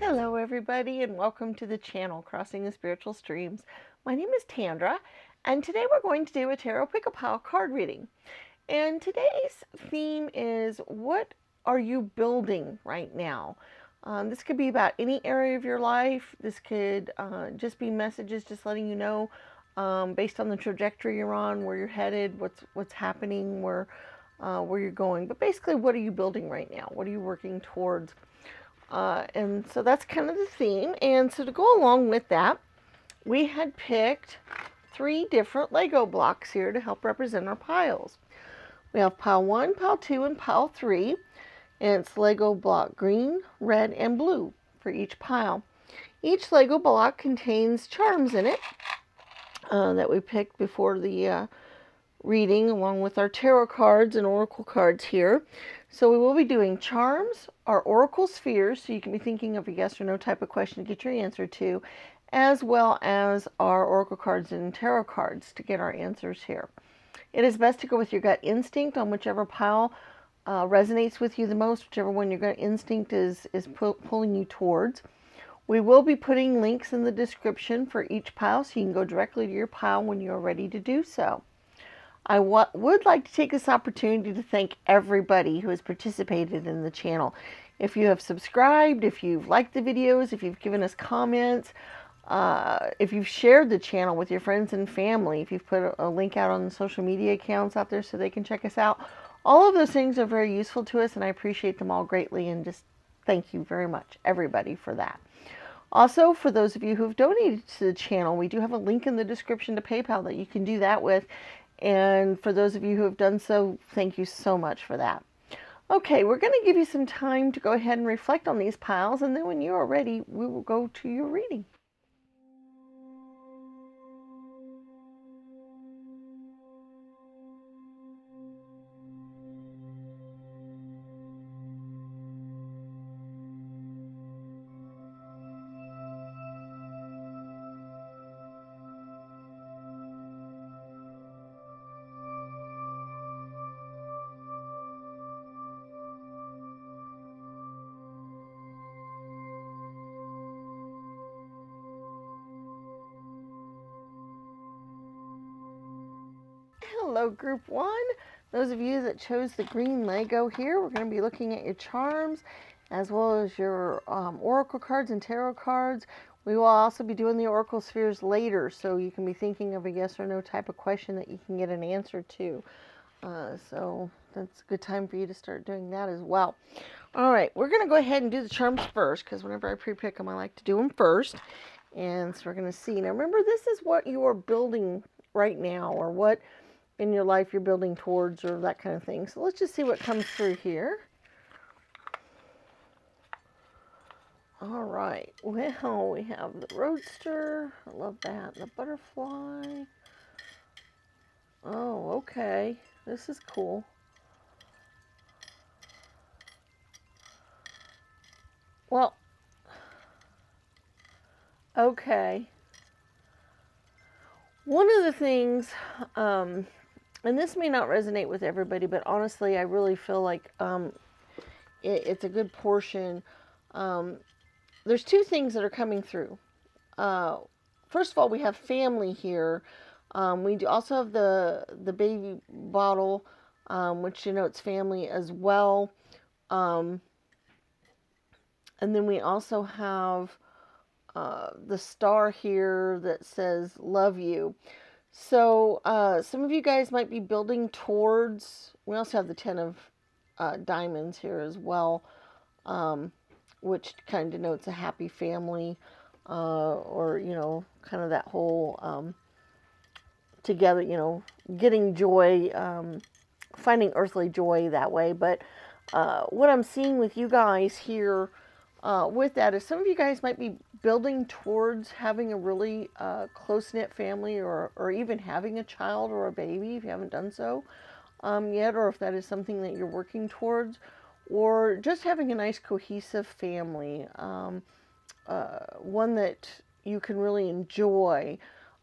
Hello everybody and welcome to the channel Crossing the Spiritual Streams. My name is Sandra and today we're going to do a Tarot Pick-a-Pile card reading. And today's theme is, what are you building right now? This could be about any area of your life. This could just be messages just letting you know based on the trajectory you're on, where you're headed, what's happening, where you're going. But basically, what are you building right now? What are you working towards? And so that's kind of the theme. And so to go along with that, we had picked 3 different Lego blocks here to help represent our piles. We have pile 1, pile 2, and pile 3. And it's Lego block green, red, and blue for each pile. Each Lego block contains charms in it that we picked before the reading, along with our tarot cards and oracle cards here. So we will be doing charms, our oracle spheres, so you can be thinking of a yes or no type of question to get your answer to, as well as our oracle cards and tarot cards to get our answers here. It is best to go with your gut instinct on whichever pile resonates with you the most, whichever one your gut instinct is pulling you towards. We will be putting links in the description for each pile, so you can go directly to your pile when you're ready to do so. I would like to take this opportunity to thank everybody who has participated in the channel. If you have subscribed, if you've liked the videos, if you've given us comments, if you've shared the channel with your friends and family, if you've put a link out on the social media accounts out there so they can check us out, all of those things are very useful to us, and I appreciate them all greatly, and just thank you very much, everybody, for that. Also, for those of you who've donated to the channel, we do have a link in the description to PayPal that you can do that with. And for those of you who have done so, thank you so much for that. Okay, we're going to give you some time to go ahead and reflect on these piles, and then when you are ready, we will go to your reading. Hello, Group 1. Those of you that chose the green Lego here, we're going to be looking at your charms as well as your oracle cards and tarot cards. We will also be doing the oracle spheres later, so you can be thinking of a yes or no type of question that you can get an answer to. So that's a good time for you to start doing that as well. All right, we're going to go ahead and do the charms first, because whenever I pre-pick them, I like to do them first. And so we're going to see. Now, remember, this is what you are building right now, or what in your life you're building towards, or that kind of thing. So let's just see what comes through here. All right, well, we have the roadster. I love that. The butterfly. Oh, okay. This is cool. Well, okay. One of the things, and this may not resonate with everybody, but honestly, I really feel like it's a good portion. There's 2 things that are coming through. First of all, we have family here. We do also have the baby bottle, which denotes family as well. And then we also have the star here that says love you. So some of you guys might be building towards, we also have the 10 of diamonds here as well, which kind of denotes a happy family, or, you know, kind of that whole together, you know, getting joy, finding earthly joy that way. But what I'm seeing with you guys here with that is some of you guys might be building towards having a really close-knit family, or even having a child or a baby if you haven't done so yet, or if that is something that you're working towards, or just having a nice cohesive family, one that you can really enjoy.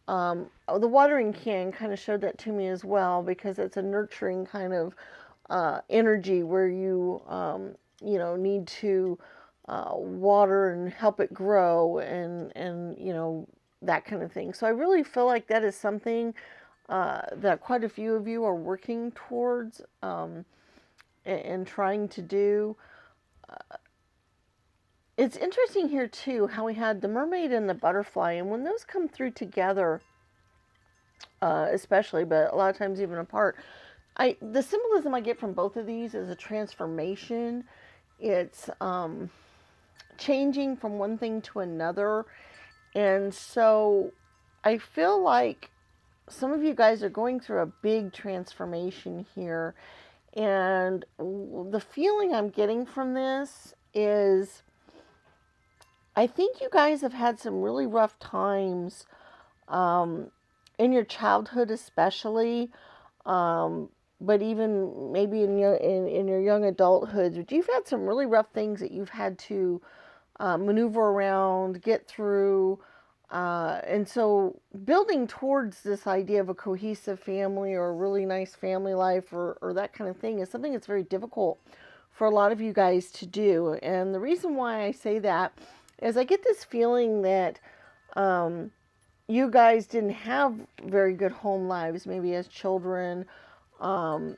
The watering can kind of showed that to me as well, because it's a nurturing kind of energy where you, you know, need to water and help it grow, and that kind of thing. So I really feel like that is something that quite a few of you are working towards, and trying to do. It's interesting here too how we had the mermaid and the butterfly, and when those come through together, especially, but a lot of times even apart, the symbolism I get from both of these is a transformation. It's changing from one thing to another, and so I feel like some of you guys are going through a big transformation here, and the feeling I'm getting from this is I think you guys have had some really rough times, um, in your childhood, especially, um, but even maybe in your young adulthood. But you've had some really rough things that you've had to maneuver around, get through, and so building towards this idea of a cohesive family or a really nice family life or that kind of thing is something that's very difficult for a lot of you guys to do. And the reason why I say that is I get this feeling that um, you guys didn't have very good home lives, maybe as children, um,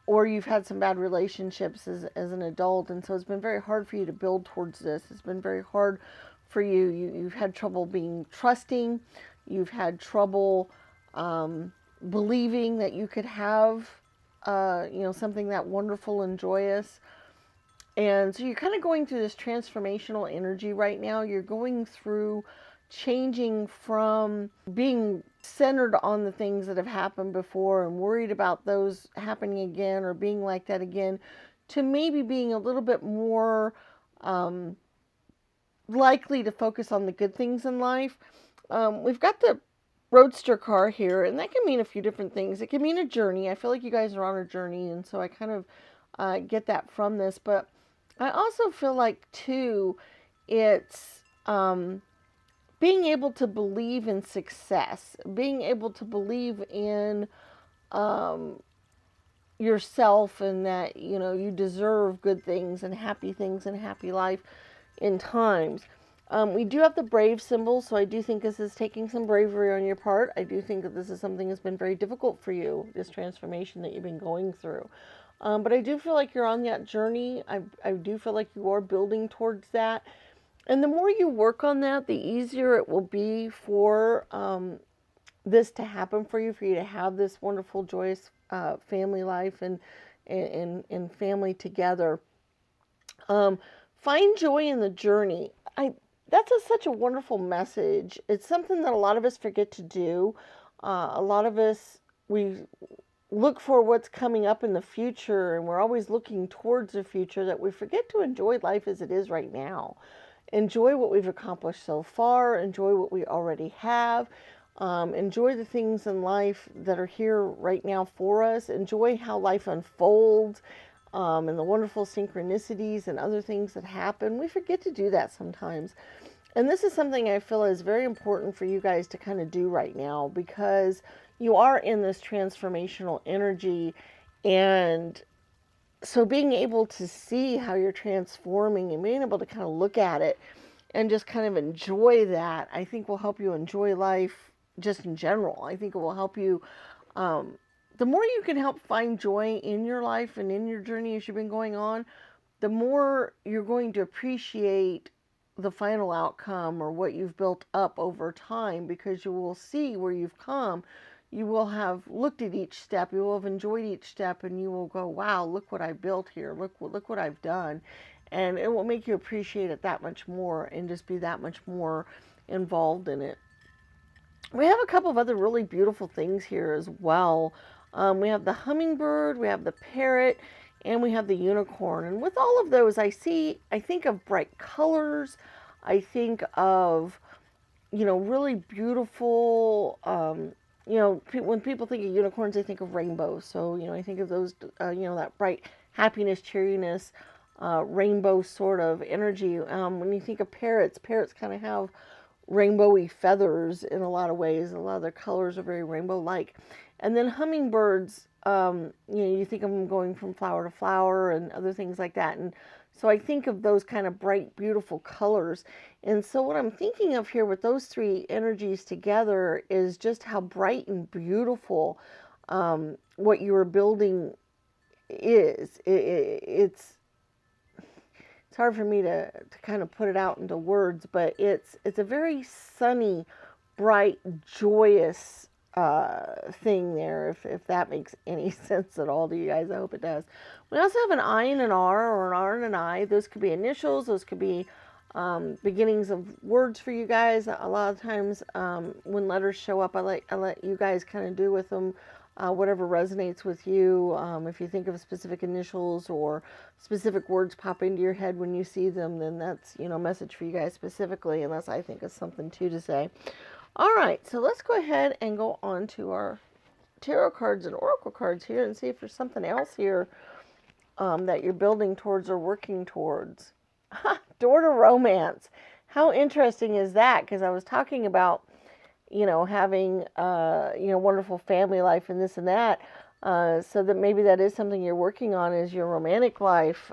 or you've had some bad relationships as an adult, and so it's been very hard for you to build towards this. It's been very hard for you. You've had trouble being trusting. You've had trouble believing that you could have, something that wonderful and joyous. And so you're kind of going through this transformational energy right now. You're going through changing from being centered on the things that have happened before and worried about those happening again or being like that again to maybe being a little bit more um, likely to focus on the good things in life. We've got the roadster car here, and that can mean a few different things. It can mean a journey. I feel like you guys are on a journey, and so I kind of get that from this. But I also feel like, too, it's being able to believe in success, being able to believe in um, yourself and that, you deserve good things and happy life in times. We do have the brave symbol, so I do think this is taking some bravery on your part. I do think that this is something that's been very difficult for you, this transformation that you've been going through. But I do feel like you're on that journey. I do feel like you are building towards that. And the more you work on that, the easier it will be for this to happen for you to have this wonderful, joyous family life and family together. Um, find joy in the journey. That's such a wonderful message. It's something that a lot of us forget to do. A lot of us, we look for what's coming up in the future, and we're always looking towards the future, that we forget to enjoy life as it is right now. Enjoy what we've accomplished so far. Enjoy what we already have. Enjoy the things in life that are here right now for us. Enjoy how life unfolds, and the wonderful synchronicities and other things that happen. We forget to do that sometimes. And this is something I feel is very important for you guys to kind of do right now, because you are in this transformational energy. And so being able to see how you're transforming and being able to kind of look at it and just kind of enjoy that, I think will help you enjoy life just in general. I think it will help you. The more you can help find joy in your life and in your journey as you've been going on, the more you're going to appreciate the final outcome or what you've built up over time, because you will see where you've come. You will have looked at each step, you will have enjoyed each step, and you will go, wow, look what I built here, look what I've done. And it will make you appreciate it that much more and just be that much more involved in it. We have a couple of other really beautiful things here as well. We have the hummingbird, we have the parrot, and we have the unicorn. And with all of those, I think of bright colors. I think of, really beautiful, when people think of unicorns, they think of rainbows. So, I think of those, that bright happiness, cheeriness, rainbow sort of energy. When you think of parrots kind of have rainbowy feathers in a lot of ways. A lot of their colors are very rainbow-like. And then hummingbirds you think of them going from flower to flower and other things like that. And so I think of those kind of bright, beautiful colors. And so what I'm thinking of here with those three energies together is just how bright and beautiful what you are building is. It's hard for me to kind of put it out into words, but it's a very sunny, bright, joyous thing there, if that makes any sense at all to you guys. I hope it does. We also have an I and an R, or an R and an I. Those could be initials. Those could be beginnings of words for you guys. A lot of times when letters show up, I let you guys kind of do with them whatever resonates with you. If you think of specific initials or specific words pop into your head when you see them, then that's, a message for you guys specifically, unless I think of something too to say. All right, so let's go ahead and go on to our tarot cards and oracle cards here and see if there's something else here that you're building towards or working towards. Door to romance. How interesting is that? Because I was talking about having, wonderful family life and this and that. So that maybe that is something you're working on, is your romantic life,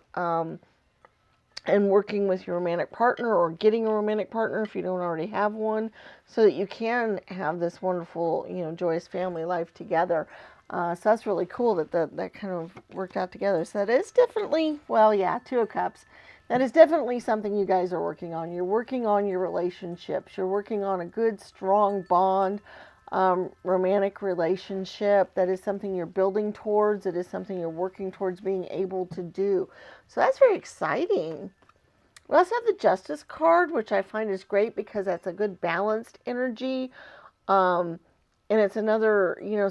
and working with your romantic partner, or getting a romantic partner if you don't already have one, so that you can have this wonderful, joyous family life together. So that's really cool that kind of worked out together. So that is definitely, Two of Cups. That is definitely something you guys are working on. You're working on your relationships. You're working on a good, strong bond, romantic relationship. That is something you're building towards. It is something you're working towards being able to do. So that's very exciting. We also have the Justice card, which I find is great because that's a good balanced energy. And it's another, you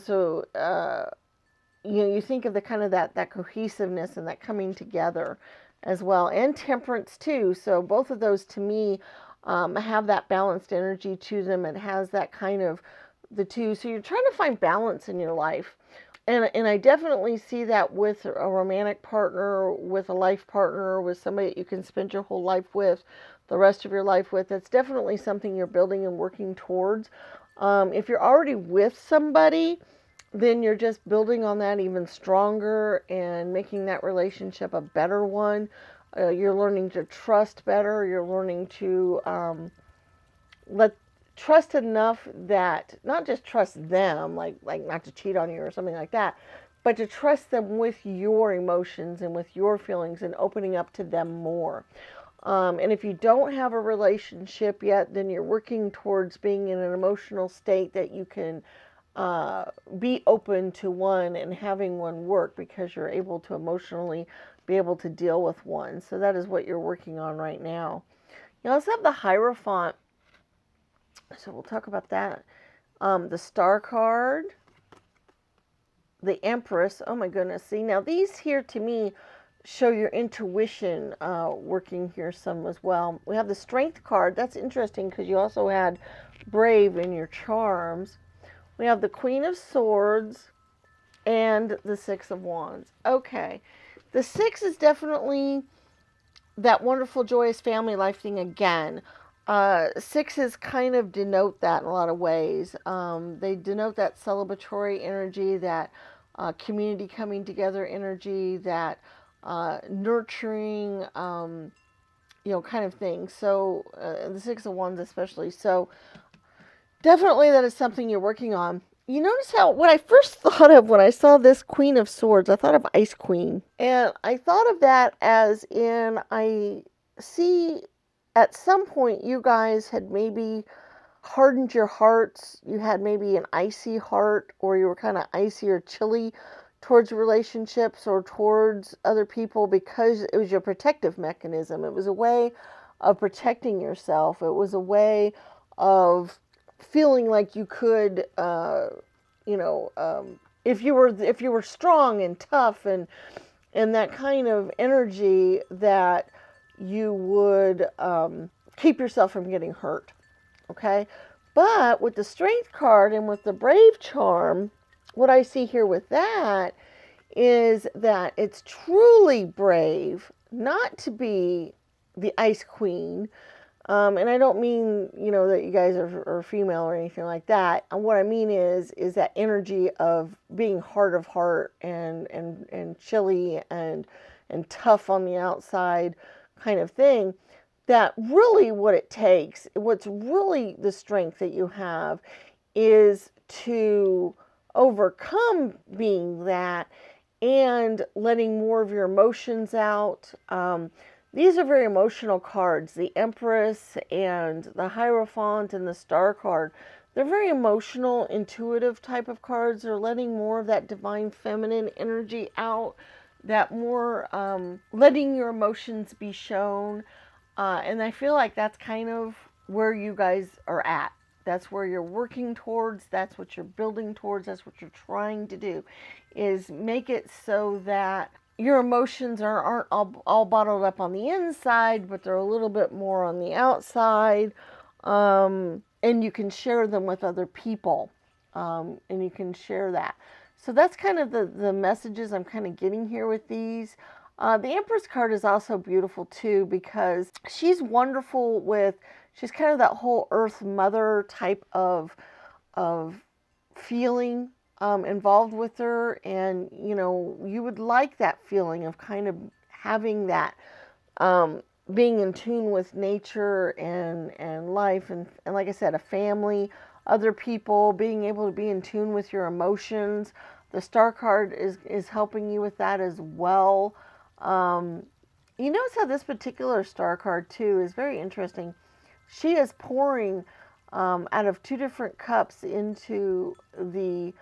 think of the kind of that cohesiveness and that coming together as well, and Temperance too. So both of those to me have that balanced energy to them. It has that kind of the two. So you're trying to find balance in your life. And I definitely see that with a romantic partner, with a life partner, with somebody that you can spend your whole life with, the rest of your life with. That's definitely something you're building and working towards. If you're already with somebody, then you're just building on that even stronger and making that relationship a better one. You're learning to trust better. You're learning to trust enough that not just trust them, like not to cheat on you or something like that, but to trust them with your emotions and with your feelings and opening up to them more. And if you don't have a relationship yet, then you're working towards being in an emotional state that you can be open to one and having one work, because you're able to emotionally be able to deal with one. So that is what you're working on right now. You also have the Hierophant. So we'll talk about that. The Star card, the Empress. Oh my goodness. See, now these here to me show your intuition working here some as well. We have the Strength card. That's interesting because you also had Brave in your charms. We have the Queen of Swords and the Six of Wands. Okay. The Six is definitely that wonderful, joyous family life thing again. Sixes kind of denote that in a lot of ways. They denote that celebratory energy, that community coming together energy, that nurturing, kind of thing. So the Six of Wands especially. So definitely that is something you're working on. You notice how, what I first thought of when I saw this Queen of Swords, I thought of Ice Queen. And I thought of that as in, I see at some point you guys had maybe hardened your hearts. You had maybe an icy heart, or you were kind of icy or chilly towards relationships or towards other people, because it was your protective mechanism. It was a way of protecting yourself. It was a way of feeling like you could, if you were strong and tough and that kind of energy, that you would keep yourself from getting hurt. Okay, but with the Strength card and with the Brave charm, what I see here with that is that it's truly brave not to be the Ice Queen, And I don't mean, that you guys are female or anything like that. And what I mean is that energy of being heart of heart and chilly and tough on the outside kind of thing. That really what it takes, what's really the strength that you have is to overcome being that and letting more of your emotions out. These are very emotional cards. The Empress and the Hierophant and the Star card. They're very emotional, intuitive type of cards. They're letting more of that divine feminine energy out, that more letting your emotions be shown. And I feel like that's kind of where you guys are at. That's where you're working towards. That's what you're building towards. That's what you're trying to do, is make it so that your emotions aren't all bottled up on the inside, but they're a little bit more on the outside. And you can share them with other people. And you can share that. So that's kind of the messages I'm kind of getting here with these. The Empress card is also beautiful too because she's wonderful with, she's kind of that whole Earth Mother type of feeling involved with her, and you would like that feeling of kind of having that being in tune with nature and life, and like I said, a family, other people, being able to be in tune with your emotions. The Star card is helping you with that as well. You notice how this particular Star card too is very interesting. She is pouring out of two different cups into the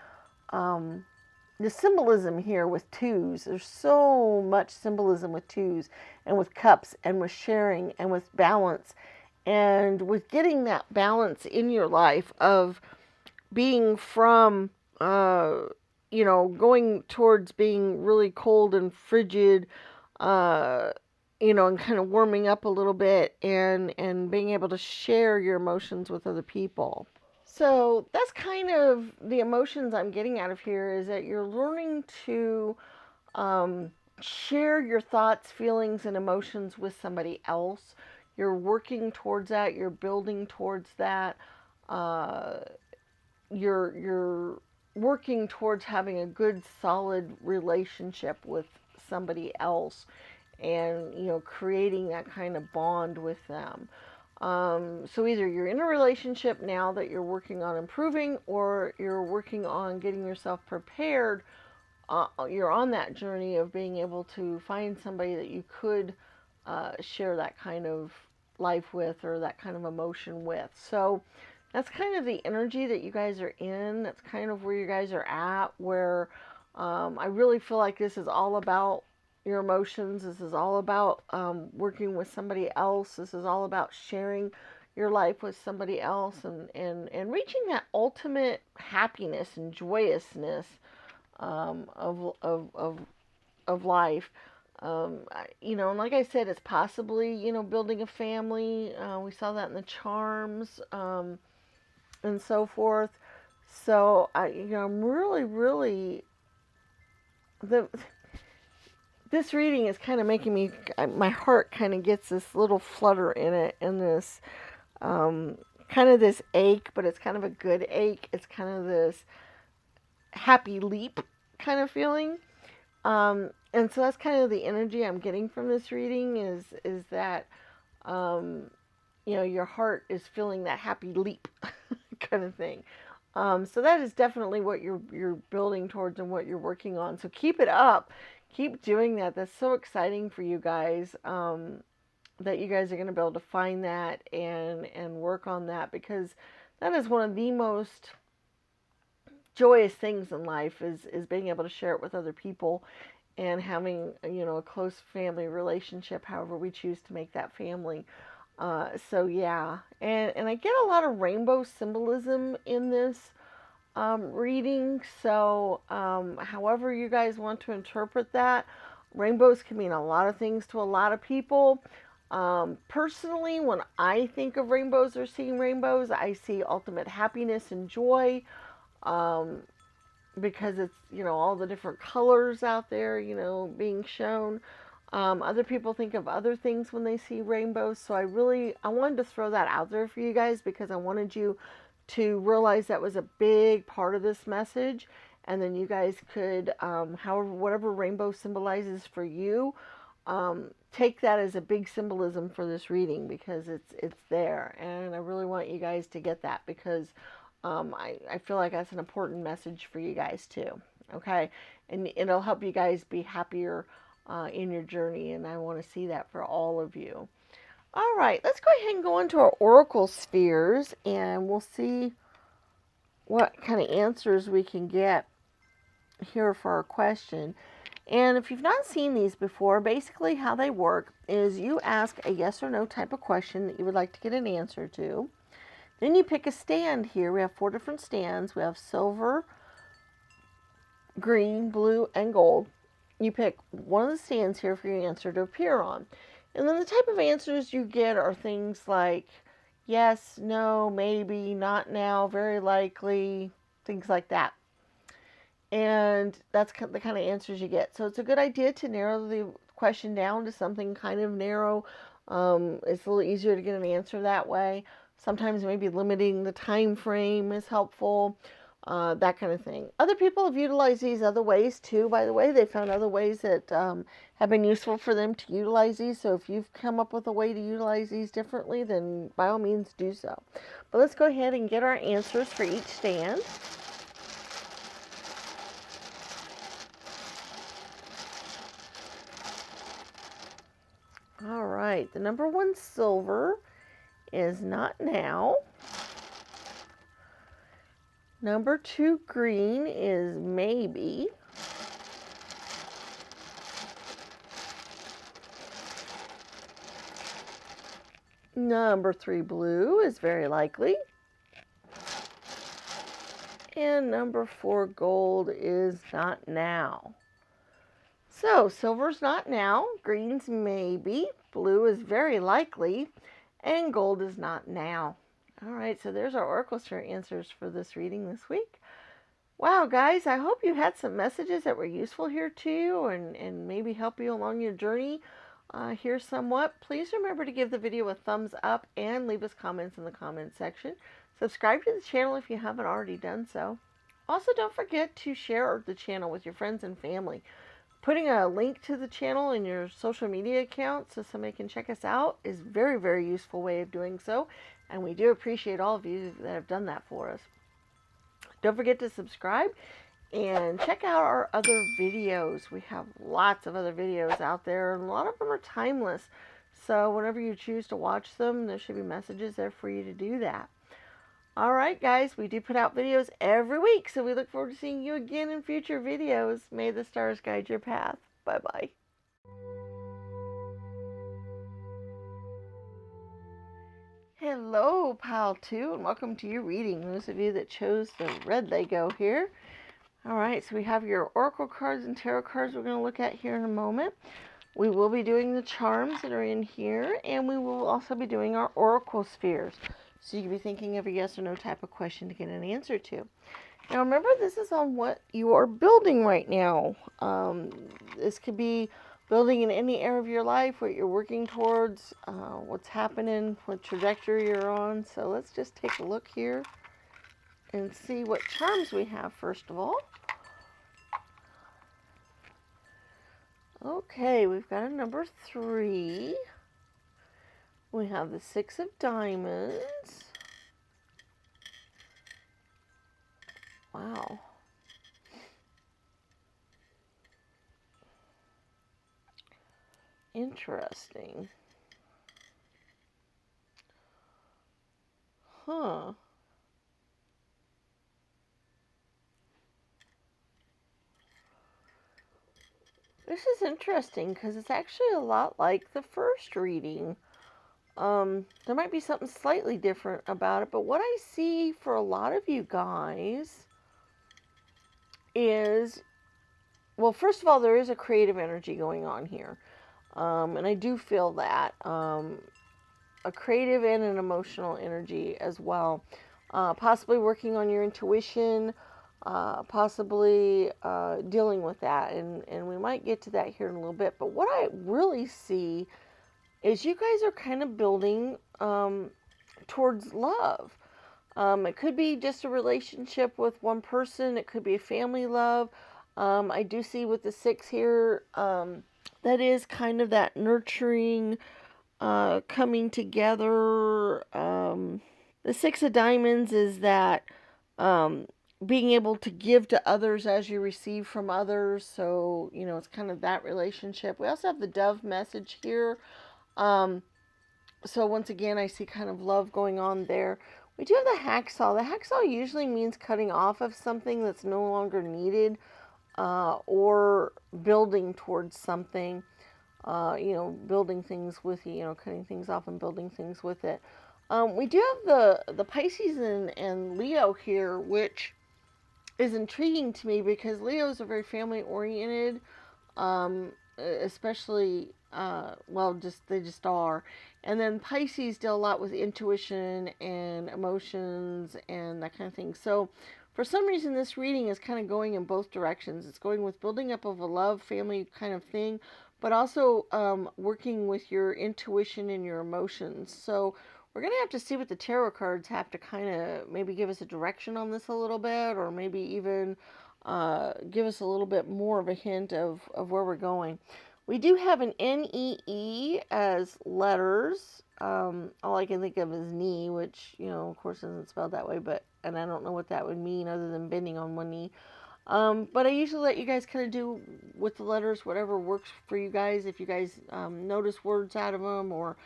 symbolism here with twos. There's so much symbolism with twos and with cups and with sharing and with balance and with getting that balance in your life of being from going towards being really cold and frigid, and kind of warming up a little bit and being able to share your emotions with other people. So that's kind of the emotions I'm getting out of here, is that you're learning to share your thoughts, feelings, and emotions with somebody else. You're working towards that. You're building towards that. Uh, you're working towards having a good, solid relationship with somebody else, and creating that kind of bond with them. So either you're in a relationship now that you're working on improving, or you're working on getting yourself prepared. You're on that journey of being able to find somebody that you could share that kind of life with, or that kind of emotion with. So that's kind of the energy that you guys are in. That's kind of where you guys are at, where I really feel like this is all about your emotions. This is all about working with somebody else. This is all about sharing your life with somebody else, and reaching that ultimate happiness and joyousness of life. And like I said, it's possibly, building a family. We saw that in the charms, and so forth. So I'm really, really, the this reading is kind of making me, my heart kind of gets this little flutter in it, and this kind of this ache, but it's kind of a good ache. It's kind of this happy leap kind of feeling. And so that's kind of the energy I'm getting from this reading, is that your heart is feeling that happy leap kind of thing. So that is definitely what you're building towards and what you're working on. So keep it up. Keep doing that. That's so exciting for you guys, that you guys are going to be able to find that and work on that, because that is one of the most joyous things in life, is being able to share it with other people, and having a close family relationship, however we choose to make that family. So yeah, and I get a lot of rainbow symbolism in this reading. So however you guys want to interpret that, rainbows can mean a lot of things to a lot of people. Personally, when I think of rainbows or seeing rainbows, I see ultimate happiness and joy, because it's all the different colors out there being shown. Other people think of other things when they see rainbows. So I wanted to throw that out there for you guys because I wanted you to realize that was a big part of this message. And then you guys could, whatever rainbow symbolizes for you, take that as a big symbolism for this reading because it's there. And I really want you guys to get that because I feel like that's an important message for you guys too. Okay, and it'll help you guys be happier in your journey, and I want to see that for all of you. All right, let's go ahead and go into our oracle spheres, and we'll see what kind of answers we can get here for our question. And if you've not seen these before, basically how they work is you ask a yes or no type of question that you would like to get an answer to. Then you pick a stand here. We have 4 different stands. We have silver, green, blue, and gold. You pick one of the stands here for your answer to appear on. And then the type of answers you get are things like yes, no, maybe, not now, very likely, things like that. And that's the kind of answers you get. So it's a good idea to narrow the question down to something kind of narrow. It's a little easier to get an answer that way. Sometimes maybe limiting the time frame is helpful. That kind of thing. Other people have utilized these other ways too, by the way. They found other ways that have been useful for them to utilize these. So if you've come up with a way to utilize these differently, then by all means do so. But let's go ahead and get our answers for each stand. All right, the number 1 silver is not now. Number 2 green is maybe. Number 3 blue is very likely. And number 4 gold is not now. So silver's not now, green's maybe, blue is very likely, and gold is not now. All right, so there's our oracle sphere answers for this reading this week. Wow, guys, I hope you had some messages that were useful here too, and maybe help you along your journey here somewhat. Please remember to give the video a thumbs up and leave us comments in the comment section. Subscribe to the channel if you haven't already done so. Also, don't forget to share the channel with your friends and family. Putting a link to the channel in your social media account so somebody can check us out is a very, very useful way of doing so. And we do appreciate all of you that have done that for us. Don't forget to subscribe and check out our other videos. We have lots of other videos out there, and a lot of them are timeless. So whenever you choose to watch them, there should be messages there for you to do that. All right, guys, we do put out videos every week, so we look forward to seeing you again in future videos. May the stars guide your path. Bye-bye. Hello, Pile 2, and welcome to your reading. Those of you that chose the red Lego here. All right, so we have your oracle cards and tarot cards we're going to look at here in a moment. We will be doing the charms that are in here, and we will also be doing our oracle spheres. So you can be thinking of a yes or no type of question to get an answer to. Now remember, this is on what you are building right now. This could be building in any area of your life, what you're working towards, what's happening, what trajectory you're on. So let's just take a look here and see what charms we have first of all. Okay, we've got a number 3. We have the 6 of diamonds. Wow. Interesting. Huh. This is interesting because it's actually a lot like the first reading. There might be something slightly different about it, but what I see for a lot of you guys is, well, first of all, there is a creative energy going on here. And I do feel that. A creative and an emotional energy as well. Possibly working on your intuition, possibly dealing with that. And we might get to that here in a little bit. But what I really see is you guys are kind of building towards love. It could be just a relationship with one person. It could be a family love. I do see with the six here, that is kind of that nurturing, coming together. The six of diamonds is that um, being able to give to others as you receive from others. So, it's kind of that relationship. We also have the dove message here. Um, so once again, I see kind of love going on there. We do have the hacksaw. The hacksaw usually means cutting off of something that's no longer needed, or building towards something. Building things with cutting things off and building things with it. We do have the Pisces and Leo here, which is intriguing to me because Leos are very family oriented, especially just they just are. And then Pisces deal a lot with intuition and emotions and that kind of thing. So for some reason this reading is kind of going in both directions. It's going with building up of a love family kind of thing, but also working with your intuition and your emotions. So we're going to have to see what the tarot cards have to kind of maybe give us a direction on this a little bit, or maybe even give us a little bit more of a hint of where we're going. We do have an NEE as letters. All I can think of is knee, which, of course isn't spelled that way, and I don't know what that would mean other than bending on one knee. But I usually let you guys kind of do with the letters whatever works for you guys. If you guys notice words out of them, or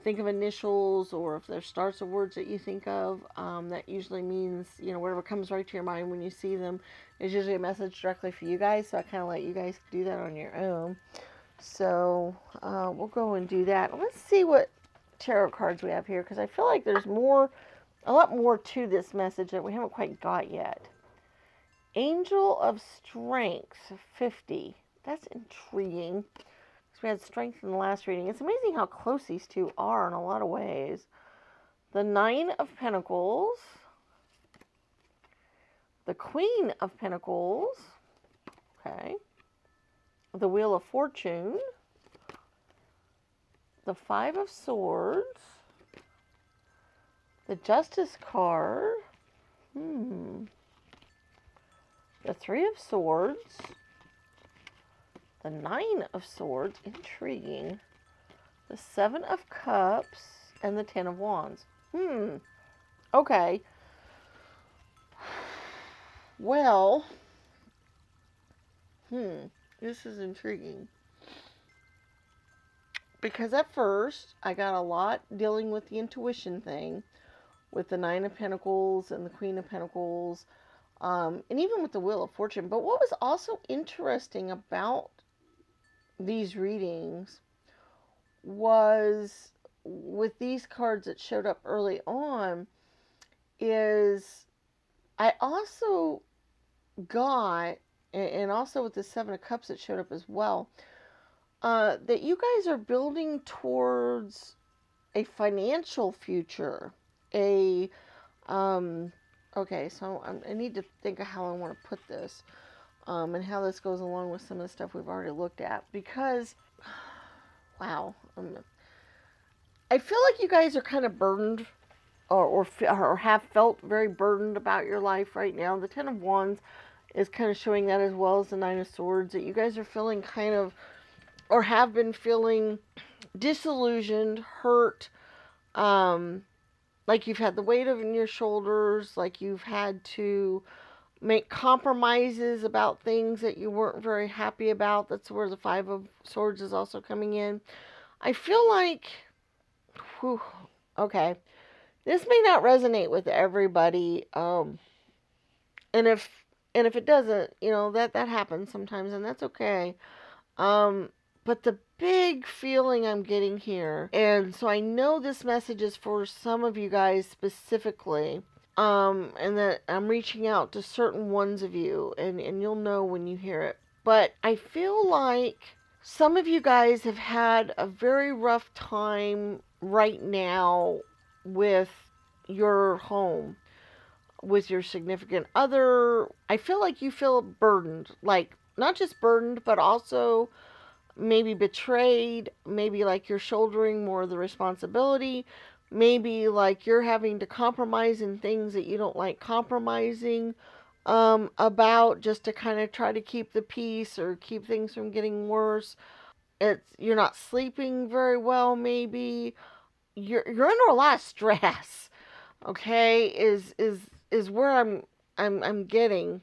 think of initials, or if there's starts of words that you think of, that usually means, whatever comes right to your mind when you see them is usually a message directly for you guys. So I kind of let you guys do that on your own. So we'll go and do that. Let's see what tarot cards we have here, because I feel like there's a lot more to this message that we haven't quite got yet. Angel of Strength, 50. That's intriguing. Because we had strength in the last reading. It's amazing how close these two are in a lot of ways. The Nine of Pentacles. The Queen of Pentacles. Okay. The Wheel of Fortune. The Five of Swords. The Justice card. The Three of Swords. The Nine of Swords. Intriguing. The Seven of Cups. And the Ten of Wands. Okay. Well. This is intriguing. Because at first, I got a lot dealing with the intuition thing. With the Nine of Pentacles and the Queen of Pentacles. And even with the Wheel of Fortune. But what was also interesting about these readings was, with these cards that showed up early on, is I also got, and also with the Seven of Cups that showed up as well, that you guys are building towards a financial future. Okay, so I need to think of how I want to put this, and how this goes along with some of the stuff we've already looked at. Because, wow, I feel like you guys are kind of burdened, or have felt very burdened about your life right now. The Ten of Wands is kind of showing that, as well as the Nine of Swords, that you guys are feeling kind of, or have been feeling, disillusioned, hurt, like you've had the weight on your shoulders, like you've had to make compromises about things that you weren't very happy about. That's where the Five of Swords is also coming in. I feel like, okay, this may not resonate with everybody, and if it doesn't, that happens sometimes, and that's okay. But the big feeling I'm getting here, and so I know this message is for some of you guys specifically, and that I'm reaching out to certain ones of you, and you'll know when you hear it. But I feel like some of you guys have had a very rough time right now with your home, with your significant other. I feel like you feel burdened, like not just burdened, but also maybe betrayed, maybe like you're shouldering more of the responsibility, maybe like you're having to compromise in things that you don't like compromising about, just to kind of try to keep the peace or keep things from getting worse. You're not sleeping very well, maybe you're under a lot of stress. Okay, is where I'm getting.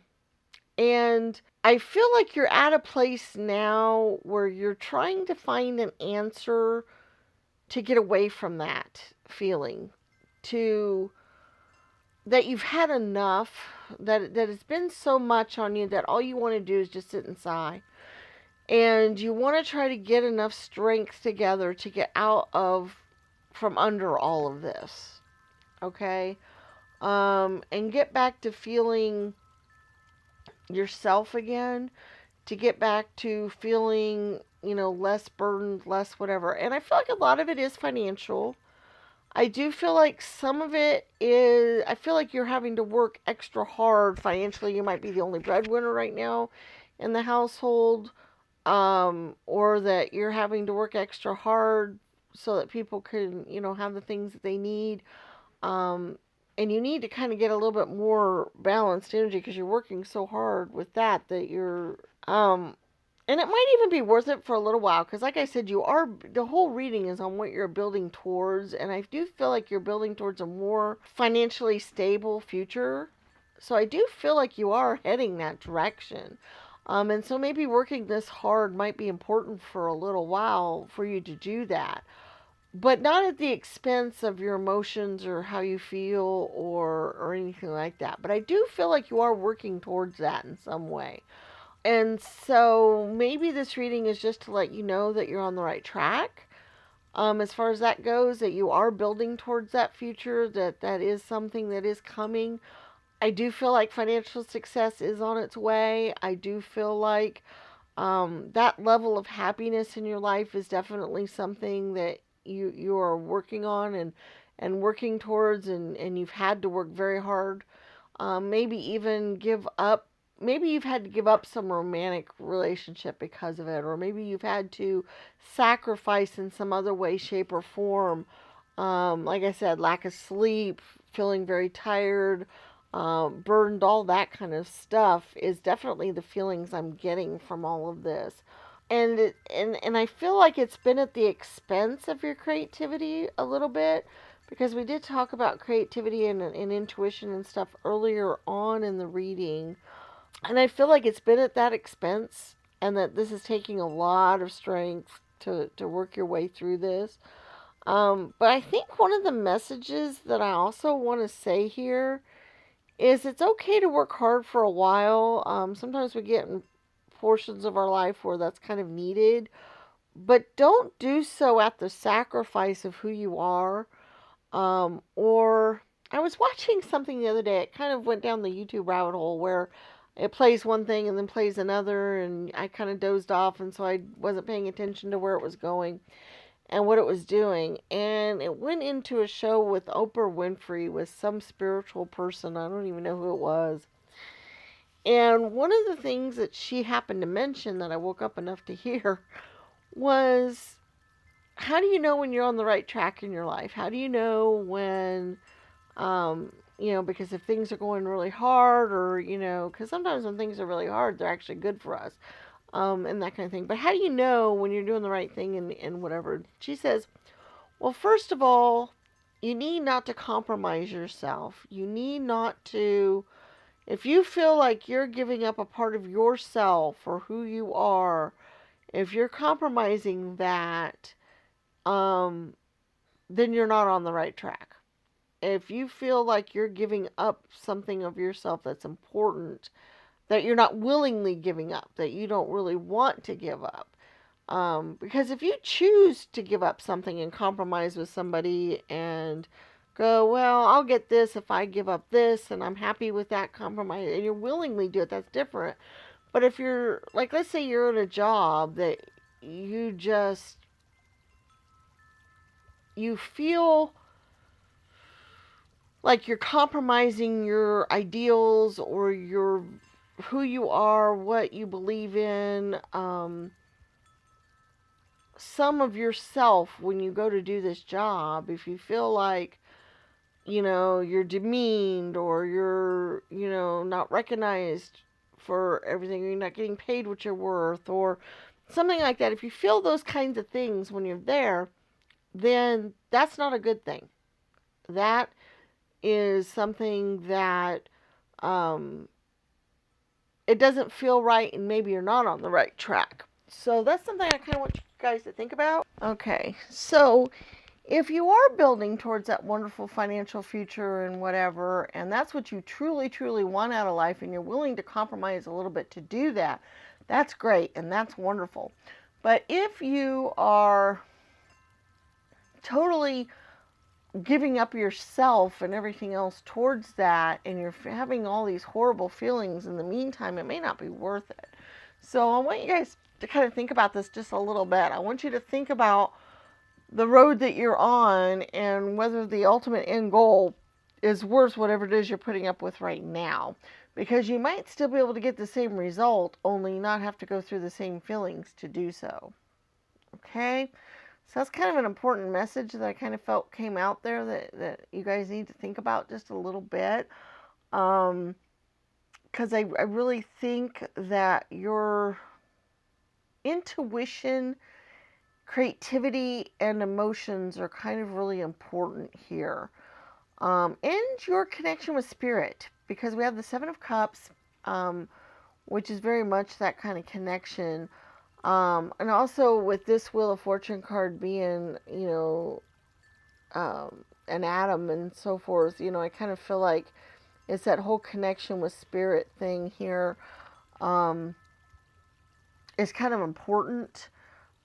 And I feel like you're at a place now where you're trying to find an answer to get away from that feeling, to that you've had enough, that it's been so much on you that all you want to do is just sit and sigh. And you want to try to get enough strength together to get out of from under all of this. Okay? And get back to feeling yourself again, to get back to feeling, less burdened, less whatever. And I feel like a lot of it is financial. I do feel like some of it is, I feel like you're having to work extra hard financially. You might be the only breadwinner right now in the household, or that you're having to work extra hard so that people can, have the things that they need. Um, and you need to kind of get a little bit more balanced energy because you're working so hard with that you're, and it might even be worth it for a little while because, like I said, the whole reading is on what you're building towards, and I do feel like you're building towards a more financially stable future. So I do feel like you are heading that direction. And so maybe working this hard might be important for a little while for you to do that, but not at the expense of your emotions or how you feel or anything like that. But I do feel like you are working towards that in some way. And so maybe this reading is just to let you know that you're on the right track. As far as that goes, that you are building towards that future, that is something that is coming. I do feel like financial success is on its way. I do feel like that level of happiness in your life is definitely something that you are working on and working towards, and you've had to work very hard. Maybe even give up. Maybe you've had to give up some romantic relationship because of it, or maybe you've had to sacrifice in some other way, shape, or form. Like I said, lack of sleep, feeling very tired, burdened, all that kind of stuff is definitely the feelings I'm getting from all of this. And I feel like it's been at the expense of your creativity a little bit, because we did talk about creativity and intuition and stuff earlier on in the reading, and I feel like it's been at that expense, and that this is taking a lot of strength to work your way through this. But I think one of the messages that I also want to say here is it's okay to work hard for a while. Sometimes we get in portions of our life where that's kind of needed, but don't do so at the sacrifice of who you are. Or I was watching something the other day. It kind of went down the YouTube rabbit hole where it plays one thing and then plays another, and I kind of dozed off, and so I wasn't paying attention to where it was going and what it was doing. And it went into a show with Oprah Winfrey with some spiritual person. I don't even know who it was. And one of the things that she happened to mention that I woke up enough to hear was, how do you know when you're on the right track in your life? How do you know when, because if things are going really hard, or, because sometimes when things are really hard, they're actually good for us, and that kind of thing. But how do you know when you're doing the right thing and whatever? She says, well, first of all, you need not to compromise yourself. You need not to, if you feel like you're giving up a part of yourself or who you are, if you're compromising that, then you're not on the right track. If you feel like you're giving up something of yourself that's important, that you're not willingly giving up, that you don't really want to give up. Because if you choose to give up something and compromise with somebody and go, well, I'll get this if I give up this, and I'm happy with that compromise, and you willingly do it, that's different. But if you're, like, let's say you're in a job that you just, you feel like you're compromising your ideals or your who you are, what you believe in, some of yourself when you go to do this job. If you feel like, you're demeaned or you're, not recognized for everything, you're not getting paid what you're worth or something like that. If you feel those kinds of things when you're there, then that's not a good thing. That is something that um, it doesn't feel right, and maybe you're not on the right track. So that's something I kind of want you guys to think about. Okay, so if you are building towards that wonderful financial future and whatever, and that's what you truly, truly want out of life, and you're willing to compromise a little bit to do that, that's great and that's wonderful. But if you are totally giving up yourself and everything else towards that, and you're having all these horrible feelings in the meantime, it may not be worth it. So I want you guys to kind of think about this just a little bit. I want you to think about the road that you're on and whether the ultimate end goal is worth whatever it is you're putting up with right now. Because you might still be able to get the same result, only not have to go through the same feelings to do so. Okay? So that's kind of an important message that I kind of felt came out there that you guys need to think about just a little bit. Because I really think that your intuition, creativity, and emotions are kind of really important here. And your connection with spirit, because we have the Seven of Cups, which is very much that kind of connection. And also with this Wheel of Fortune card being, an atom and so forth, I kind of feel like it's that whole connection with spirit thing here. Is kind of important.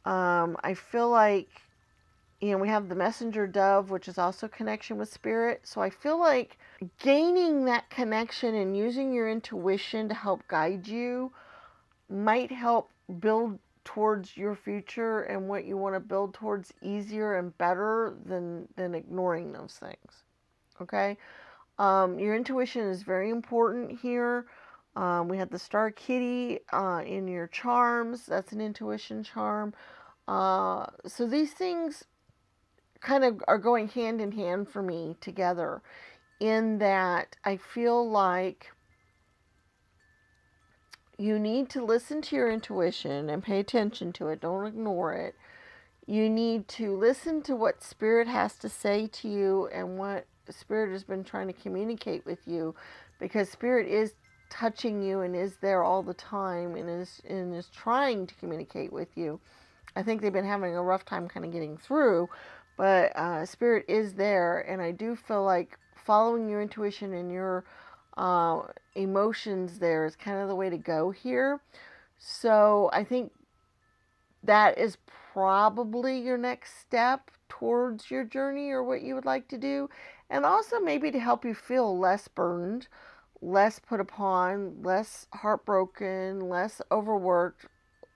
I feel like, we have the messenger dove, which is also connection with spirit. So I feel like gaining that connection and using your intuition to help guide you might help build towards your future and what you want to build towards easier and better than ignoring those things. Okay? Your intuition is very important here. We have the Star Kitty in your charms. That's an intuition charm. So these things kind of are going hand in hand for me together, in that I feel like you need to listen to your intuition and pay attention to it. Don't ignore it. You need to listen to what Spirit has to say to you and what Spirit has been trying to communicate with you, because Spirit is touching you and is there all the time and is trying to communicate with you. I think they've been having a rough time kind of getting through, but Spirit is there, and I do feel like following your intuition and your emotions there is kind of the way to go here. So I think that is probably your next step towards your journey or what you would like to do. And also maybe to help you feel less burdened, less put upon, less heartbroken, less overworked,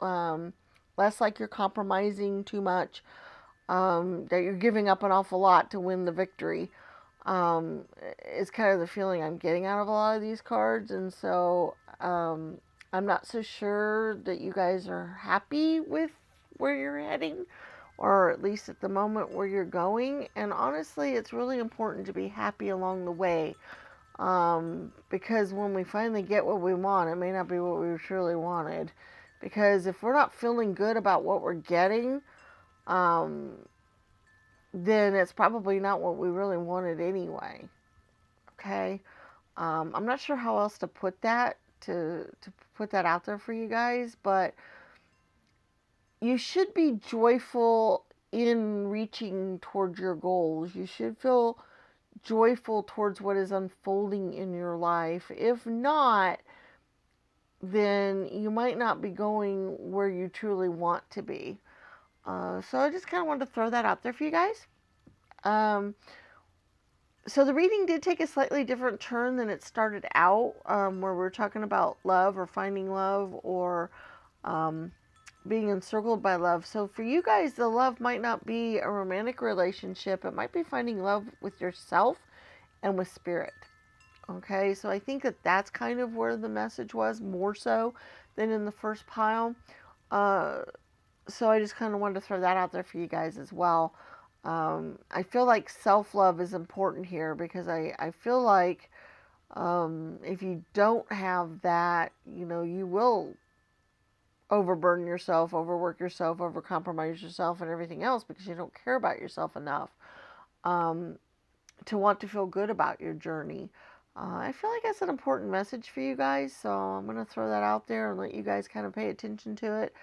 less like you're compromising too much, that you're giving up an awful lot to win the victory. Is kind of the feeling I'm getting out of a lot of these cards. And so I'm not so sure that you guys are happy with where you're heading, or at least at the moment where you're going. And honestly, it's really important to be happy along the way, because when we finally get what we want, it may not be what we truly wanted. Because if we're not feeling good about what we're getting, then it's probably not what we really wanted anyway. Okay? I'm not sure how else to put that, to put that out there for you guys, but you should be joyful in reaching towards your goals. You should feel joyful towards what is unfolding in your life. If not, then you might not be going where you truly want to be. So I just kind of wanted to throw that out there for you guys. So the reading did take a slightly different turn than it started out, where we're talking about love or finding love or being encircled by love. So for you guys, the love might not be a romantic relationship. It might be finding love with yourself and with spirit. Okay, so I think that that's kind of where the message was, more so than in the first pile. So I just kind of wanted to throw that out there for you guys as well. I feel like self-love is important here, because I feel like if you don't have that, you will overburden yourself, overwork yourself, overcompromise yourself, and everything else, because you don't care about yourself enough to want to feel good about your journey. I feel like that's an important message for you guys, so I'm going to throw that out there and let you guys kind of pay attention to it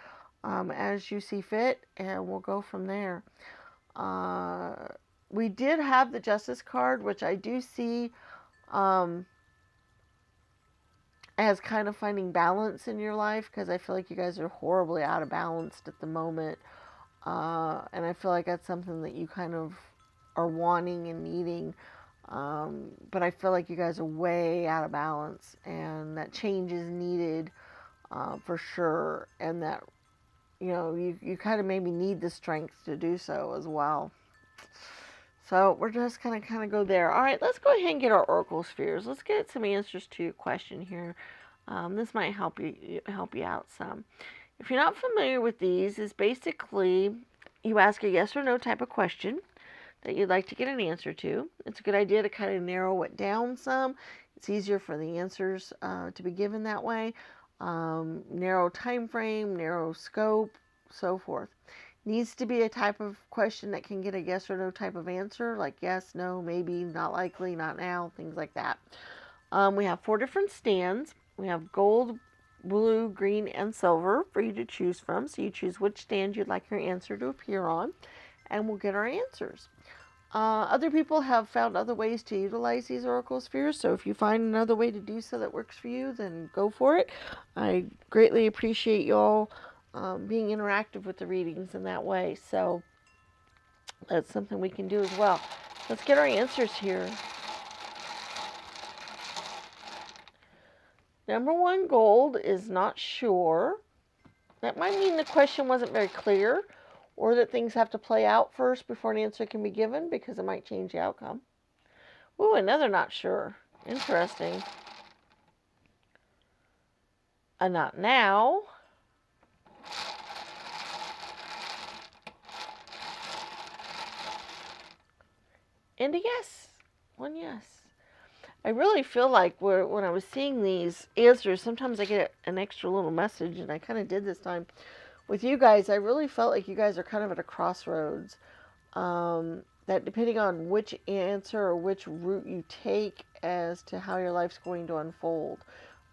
as you see fit, and we'll go from there. We did have the Justice card, which I do see as kind of finding balance in your life, because I feel like you guys are horribly out of balance at the moment. And I feel like that's something that you kind of are wanting and needing. But I feel like you guys are way out of balance, and that change is needed for sure. And that, you kind of maybe need the strength to do so as well. So we're just going to kind of go there. All right, let's go ahead and get our Oracle spheres. Let's get some answers to your question here. This might help you out some. If you're not familiar with these, is basically you ask a yes or no type of question that you'd like to get an answer to. It's a good idea to kind of narrow it down some. It's easier for the answers to be given that way. Narrow time frame, narrow scope, so forth. Needs to be a type of question that can get a yes or no type of answer, like yes, no, maybe, not likely, not now, things like that. We have 4 different stands. We have gold, blue, green, and silver for you to choose from. So you choose which stand you'd like your answer to appear on, and we'll get our answers. Other people have found other ways to utilize these Oracle spheres, so if you find another way to do so that works for you, then go for it. I greatly appreciate you all being interactive with the readings in that way, so that's something we can do as well. Let's get our answers here. Number 1, gold, is not sure. That might mean the question wasn't very clear, or that things have to play out first before an answer can be given, because it might change the outcome. Ooh, another not sure. Interesting. A not now. And a yes. 1 yes. I really feel like when I was seeing these answers, sometimes I get an extra little message, and I kind of did this time with you guys. I really felt like you guys are kind of at a crossroads. That depending on which answer or which route you take as to how your life's going to unfold,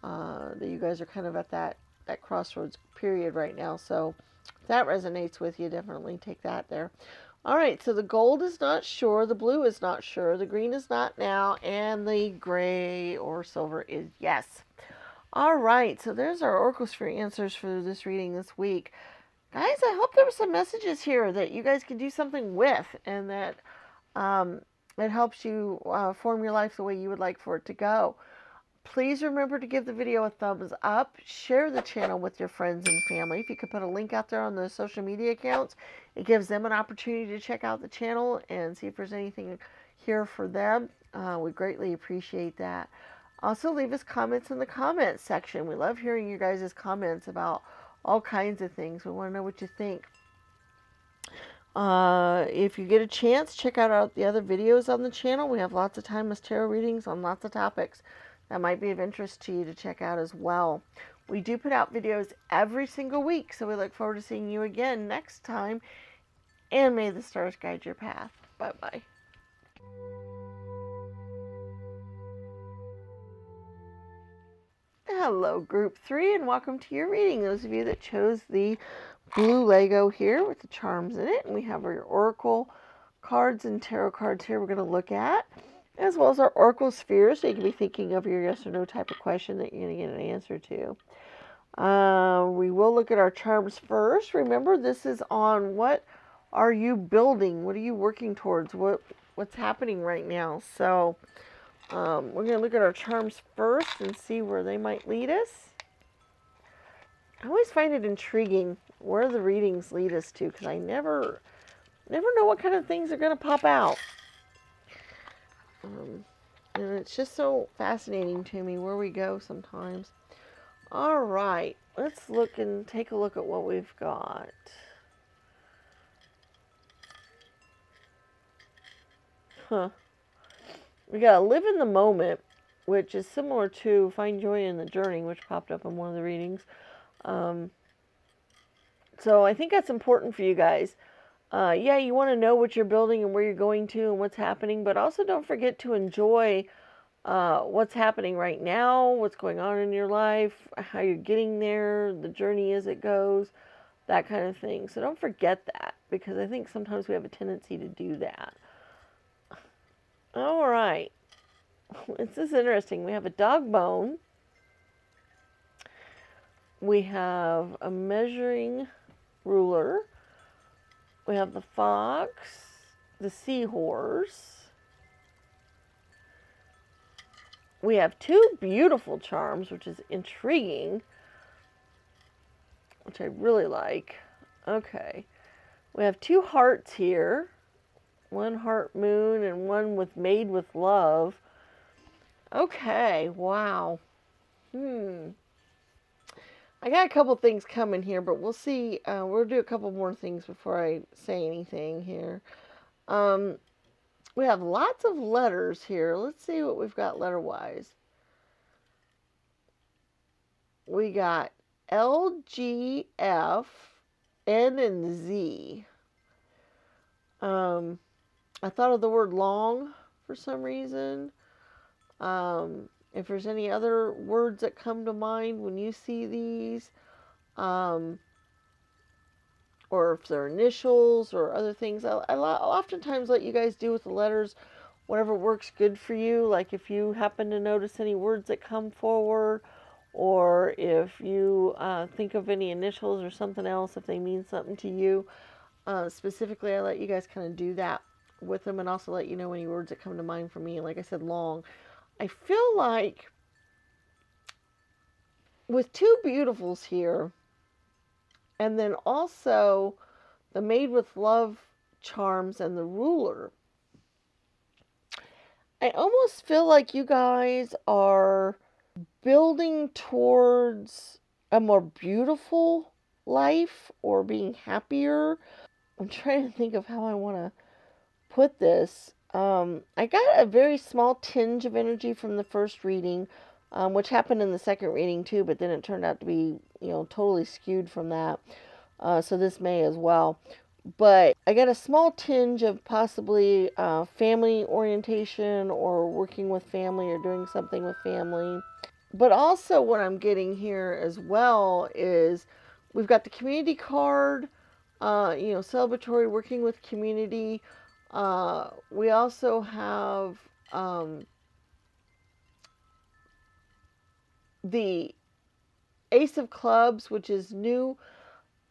that you guys are kind of at that crossroads period right now. So if that resonates with you, definitely take that there. All right, so the gold is not sure, the blue is not sure, the green is not now, and the gray or silver is yes. All right, so there's our Oracle Sphere answers for this reading this week. Guys, I hope there were some messages here that you guys can do something with, and that it helps you form your life the way you would like for it to go. Please remember to give the video a thumbs up. Share the channel with your friends and family. If you could put a link out there on the social media accounts, it gives them an opportunity to check out the channel and see if there's anything here for them. We greatly appreciate that. Also, leave us comments in the comments section. We love hearing you guys' comments about all kinds of things. We want to know what you think. If you get a chance, check out the other videos on the channel. We have lots of timeless tarot readings on lots of topics that might be of interest to you to check out as well. We do put out videos every single week, so we look forward to seeing you again next time. And may the stars guide your path. Bye-bye. Hello, Group 3, and welcome to your reading. Those of you that chose the blue Lego here with the charms in it, and we have our Oracle cards and tarot cards here we're going to look at, as well as our Oracle spheres, so you can be thinking of your yes or no type of question that you're going to get an answer to. We will look at our charms first. Remember, this is on what are you building? What are you working towards? What's happening right now? So we're going to look at our charms first and see where they might lead us. I always find it intriguing where the readings lead us to, because I never know what kind of things are going to pop out. And it's just so fascinating to me where we go sometimes. All right, let's look and take a look at what we've got. Huh. We got live in the moment, which is similar to find joy in the journey, which popped up in one of the readings. Um, so I think that's important for you guys. Yeah, you want to know what you're building and where you're going to and what's happening, but also don't forget to enjoy what's happening right now, what's going on in your life, how you're getting there, the journey as it goes, that kind of thing. So don't forget that, because I think sometimes we have a tendency to do that. All right. This is interesting. We have a dog bone. We have a measuring ruler. We have the fox, the seahorse. We have two beautiful charms, which is intriguing, which I really like. Okay. We have two hearts here. One heart moon and one with made with love. Okay, wow. I got a couple things coming here, but we'll see. We'll do a couple more things before I say anything here. We have lots of letters here. Let's see what we've got letter-wise. We got L, G, F, N, and Z. I thought of the word long for some reason. If there's any other words that come to mind when you see these, or if they're initials or other things, I'll oftentimes let you guys do with the letters whatever works good for you. Like if you happen to notice any words that come forward, or if you think of any initials or something else, if they mean something to you. Specifically, I let you guys kind of do that with them, and also let you know any words that come to mind for me. Like I said, long. I feel like with two beautifuls here, and then also the made with love charms and the ruler, I almost feel like you guys are building towards a more beautiful life or being happier. I'm trying to think of how I want to put this. I got a very small tinge of energy from the first reading, which happened in the second reading too, but then it turned out to be, totally skewed from that. So this may as well. But I got a small tinge of possibly family orientation or working with family or doing something with family. But also what I'm getting here as well is we've got the community card, celebratory, working with community. We also have the Ace of Clubs, which is new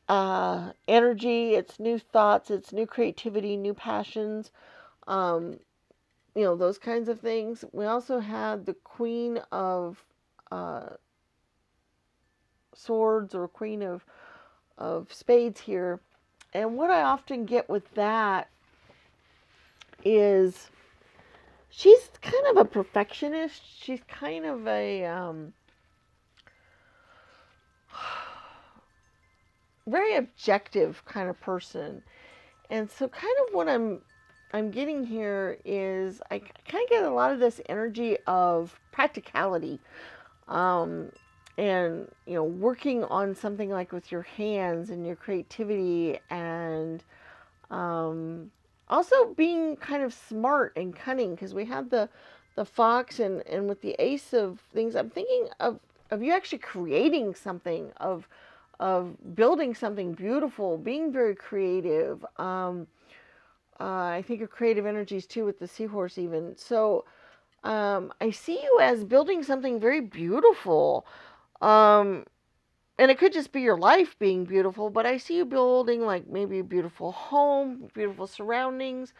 energy, it's new thoughts, it's new creativity, new passions, those kinds of things. We also had the Queen of Swords or Queen of Spades here. And what I often get with that is she's kind of a perfectionist. She's kind of a very objective kind of person. And so kind of what I'm getting here is I kind of get a lot of this energy of practicality. And working on something like with your hands and your creativity, and also being kind of smart and cunning, because we had the fox and with the ace of things. I'm thinking of you actually creating something, of building something beautiful, being very creative. I think of creative energies too with the seahorse even. So I see you as building something very beautiful. And it could just be your life being beautiful, but I see you building like maybe a beautiful home, beautiful surroundings,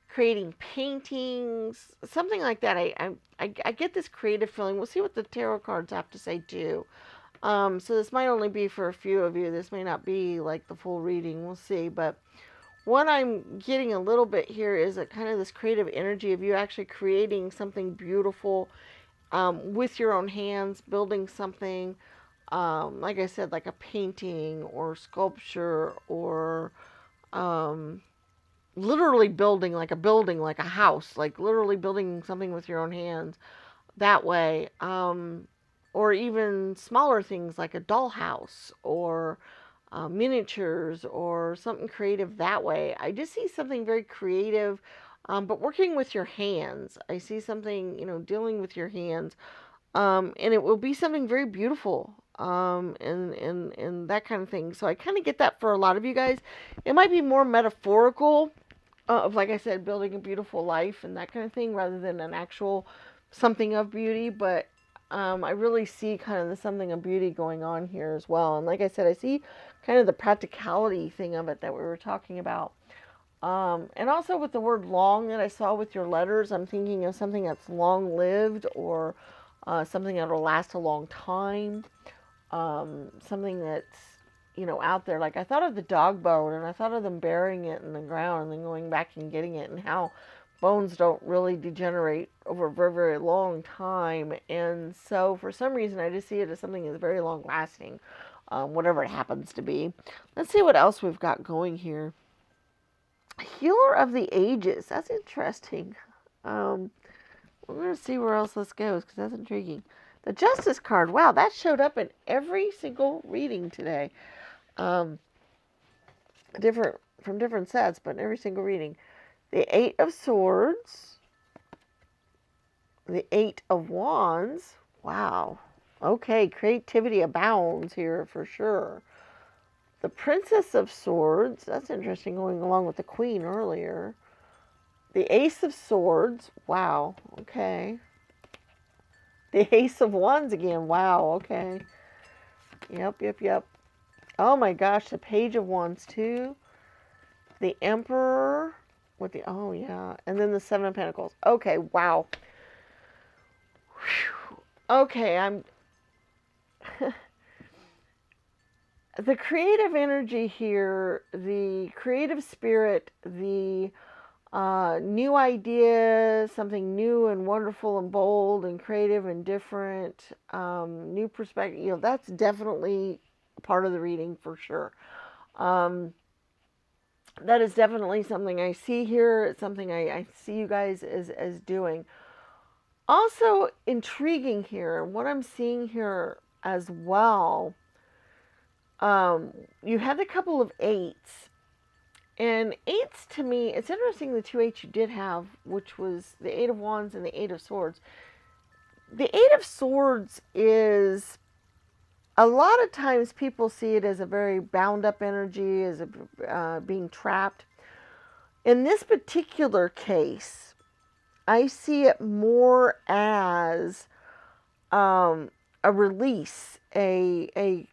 creating paintings, something like that. I get this creative feeling. We'll see what the tarot cards have to say too. So this might only be for a few of you. This may not be like the full reading. We'll see. But what I'm getting a little bit here is a kind of this creative energy of you actually creating something beautiful with your own hands, building something, like I said, like a painting or sculpture or um, literally building, like a house, like literally building something with your own hands that way. Or even smaller things like a dollhouse or miniatures or something creative that way. I just see something very creative, but working with your hands. I see something, dealing with your hands, and it will be something very beautiful, and that kind of thing. So I kind of get that for a lot of you guys. It might be more metaphorical, of, like I said, building a beautiful life and that kind of thing, rather than an actual something of beauty. But I really see kind of the something of beauty going on here as well. And like I said, I see kind of the practicality thing of it that we were talking about. And also with the word long that I saw with your letters, I'm thinking of something that's long lived, or something that will last a long time. Something that's, out there. Like I thought of the dog bone, and I thought of them burying it in the ground and then going back and getting it, and how bones don't really degenerate over a very, very long time. And so for some reason, I just see it as something that's very long lasting, whatever it happens to be. Let's see what else we've got going here. Healer of the Ages. That's interesting. We're going to see where else this goes, because that's intriguing. The Justice card. Wow, that showed up in every single reading today. Different from different sets, but in every single reading. The Eight of Swords. The Eight of Wands. Wow. Okay, creativity abounds here for sure. The Princess of Swords. That's interesting, going along with the Queen earlier. The Ace of Swords. Wow. Okay. The Ace of Wands again. Wow. Okay. Yep. Oh my gosh. The Page of Wands too. The Emperor with the, oh yeah. And then the Seven of Pentacles. Okay. Wow. Whew. Okay. The creative energy here, the creative spirit, the new ideas, something new and wonderful and bold and creative and different, new perspective, that's definitely part of the reading for sure. That is definitely something I see here. It's something I see you guys as doing. Also intriguing here, what I'm seeing here as well, you had a couple of eights. And eights, to me, it's interesting the two eights you did have, which was the Eight of Wands and the Eight of Swords. The Eight of Swords is, a lot of times people see it as a very bound up energy, as being trapped. In this particular case, I see it more as a release, a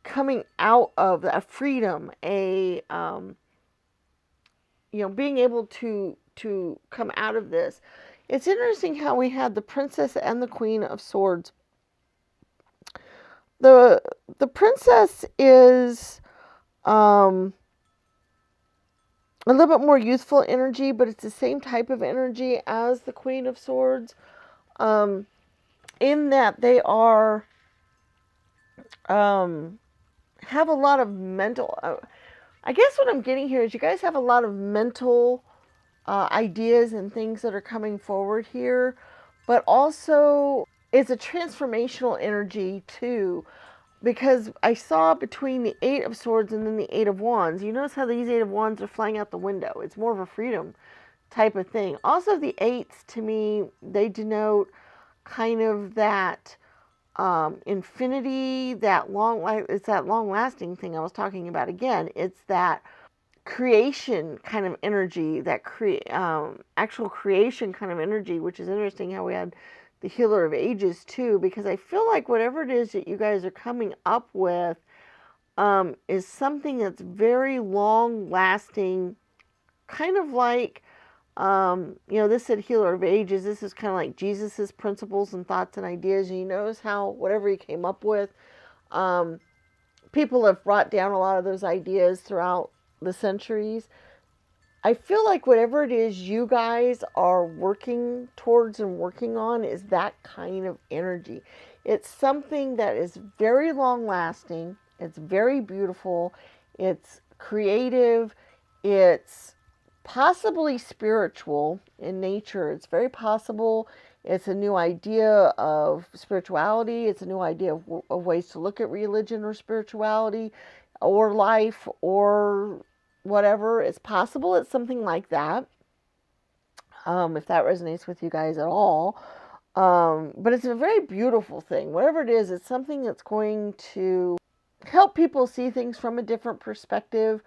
coming out of a freedom, being able to come out of this. It's interesting how we had the Princess and the Queen of Swords. The Princess is a little bit more youthful energy, but it's the same type of energy as the Queen of Swords, in that they are have a lot of mental. I guess what I'm getting here is you guys have a lot of mental ideas and things that are coming forward here, but also it's a transformational energy too, because I saw between the Eight of Swords and then the Eight of Wands, you notice how these Eight of Wands are flying out the window. It's more of a freedom type of thing. Also, the eights, to me, they denote kind of that infinity, that it's that long lasting thing I was talking about again. It's that creation kind of energy, that actual creation kind of energy, which is interesting how we had the Healer of Ages too, because I feel like whatever it is that you guys are coming up with is something that's very long lasting, kind of like, this said Healer of Ages. This is kind of like Jesus's principles and thoughts and ideas. And you notice how whatever he came up with, people have brought down a lot of those ideas throughout the centuries. I feel like whatever it is you guys are working towards and working on is that kind of energy. It's something that is very long lasting, it's very beautiful, it's creative, it's possibly spiritual in nature. It's very possible. It's a new idea of spirituality, it's a new idea of ways to look at religion or spirituality or life or whatever. It's possible it's something like that, if that resonates with you guys at all. But it's a very beautiful thing. Whatever it is, it's something that's going to help people see things from a different perspective.